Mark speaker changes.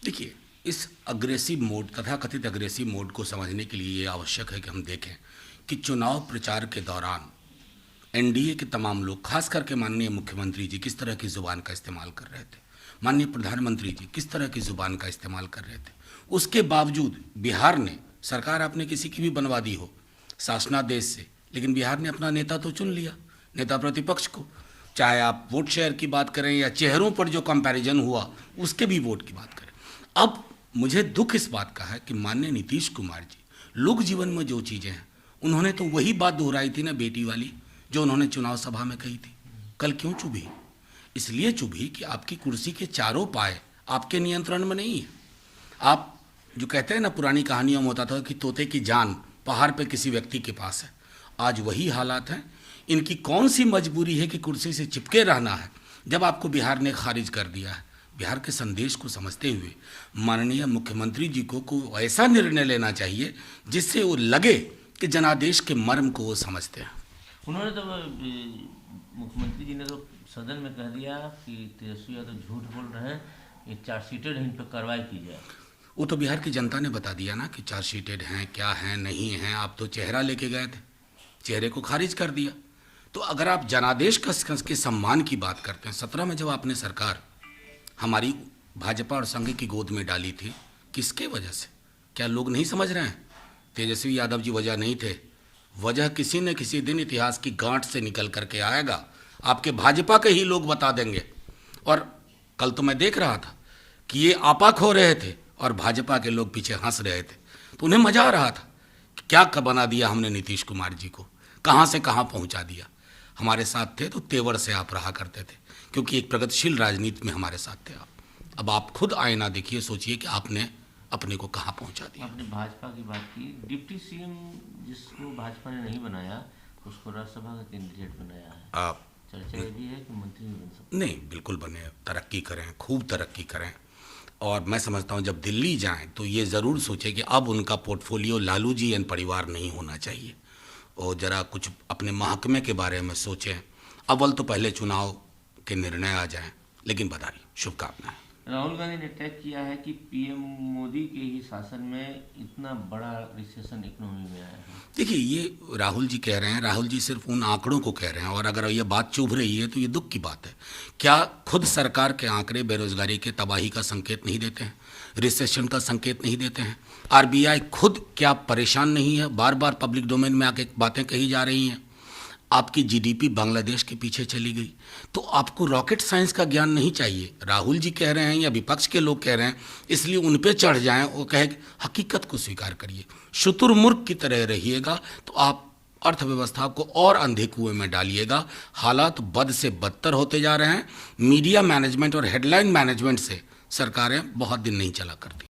Speaker 1: देखिए, इस aggressive mode, तथाकथित अग्रेसिव मोड को समझने के लिए ये आवश्यक है कि हम देखें कि चुनाव प्रचार के दौरान एनडीए के तमाम लोग, खास करके माननीय मुख्यमंत्री जी, किस तरह की ज़ुबान का इस्तेमाल कर रहे थे, माननीय प्रधानमंत्री जी किस तरह की ज़ुबान का इस्तेमाल कर रहे थे। उसके बावजूद बिहार ने, सरकार आपने किसी की भी बनवा दी हो शासनादेश से, लेकिन बिहार ने अपना नेता तो चुन लिया, नेता प्रतिपक्ष को। चाहे आप वोट शेयर की बात करें या चेहरों पर जो कंपैरिजन हुआ उसके भी वोट की बात करें। अब मुझे दुख इस बात का है कि माननीय नीतीश कुमार जी, लोक जीवन में जो चीज़ें हैं, उन्होंने तो वही बात दोहराई थी ना बेटी वाली, जो उन्होंने चुनाव सभा में कही थी। कल क्यों चुभी? इसलिए चुभी कि आपकी कुर्सी के चारों पाए आपके नियंत्रण में नहीं है। आप जो कहते हैं ना, पुरानी कहानियों में होता था कि तोते की जान पहाड़ पे किसी व्यक्ति के पास है, आज वही हालात हैं। इनकी कौन सी मजबूरी है कि कुर्सी से चिपके रहना है, जब आपको बिहार ने खारिज कर दिया है। बिहार के संदेश को समझते हुए माननीय मुख्यमंत्री जी को ऐसा निर्णय लेना चाहिए जिससे वो लगे कि जनादेश के मर्म को वो समझते हैं।
Speaker 2: उन्होंने तो मुख्यमंत्री जी ने तो सदन में कह दिया कि तेजस्वी यादव झूठ बोल रहे हैं, ये चार्जशीटेड है, इन पर कार्रवाई की जाए।
Speaker 1: वो तो बिहार की जनता ने बता दिया ना कि चार्जशीटेड हैं, क्या हैं, नहीं हैं। आप तो चेहरा लेके गए थे, चेहरे को खारिज कर दिया। तो अगर आप जनादेश के सम्मान की बात करते हैं, 17 में जब आपने सरकार हमारी भाजपा और संघ की गोद में डाली थी, किसके वजह से? क्या लोग नहीं समझ रहे हैं? तेजस्वी यादव जी वजह नहीं थे। वजह किसी न किसी दिन इतिहास की गांठ से निकल करके आएगा, आपके भाजपा के ही लोग बता देंगे। और कल तो मैं देख रहा था कि ये आपा खो रहे थे और भाजपा के लोग पीछे हंस रहे थे, तो उन्हें मजा आ रहा था कि क्या बना दिया हमने नीतीश कुमार जी को, कहाँ से कहाँ पहुँचा दिया। हमारे साथ थे तो तेवर से आप रहा करते थे, क्योंकि एक प्रगतिशील राजनीति में हमारे साथ थे आप। अब आप खुद आईना देखिए, सोचिए कि आपने अपने को कहाँ पहुँचा दिया।
Speaker 2: आपने भाजपा की बात की, डिप्टी सीएम जिसको भाजपा ने नहीं बनाया उसको राज्यसभा का कैंडिडेट बनाया है।
Speaker 1: आप
Speaker 2: चर्चा ये भी है कि मंत्री भी बन सकते।
Speaker 1: नहीं, बिल्कुल बने, तरक्की करें, खूब तरक्की करें। और मैं समझता हूँ जब दिल्ली जाएं तो ये ज़रूर सोचें कि अब उनका पोर्टफोलियो लालू जी एंड परिवार नहीं होना चाहिए, और ज़रा कुछ अपने महकमे के बारे में सोचें। अव्वल तो पहले चुनाव के निर्णय आ जाएं। लेकिन बधाई, शुभकामनाएं।
Speaker 2: राहुल गांधी ने टैग किया है कि पीएम मोदी के ही शासन में इतना बड़ा रिसेशन इकोनॉमी में आया है।
Speaker 1: देखिए, ये राहुल जी कह रहे हैं, राहुल जी सिर्फ उन आंकड़ों को कह रहे हैं, और अगर ये बात चुभ रही है तो ये दुख की बात है। क्या खुद सरकार के आंकड़े बेरोजगारी के तबाही का संकेत नहीं देते हैं, रिसेशन का संकेत नहीं देते हैं? आरबीआई खुद क्या परेशान नहीं है? बार बार पब्लिक डोमेन में आके बातें कही जा रही हैं। आपकी जीडीपी बांग्लादेश के पीछे चली गई, तो आपको रॉकेट साइंस का ज्ञान नहीं चाहिए। राहुल जी कह रहे हैं या विपक्ष के लोग कह रहे हैं, इसलिए उन पे चढ़ जाएं। वो कहे हकीकत को स्वीकार करिए, शुतुरमुर्ग की तरह रहिएगा तो आप अर्थव्यवस्था को और अंधे कुएं में डालिएगा। हालात बद से बदतर होते जा रहे हैं। मीडिया मैनेजमेंट और हेडलाइन मैनेजमेंट से सरकारें बहुत दिन नहीं चला करती।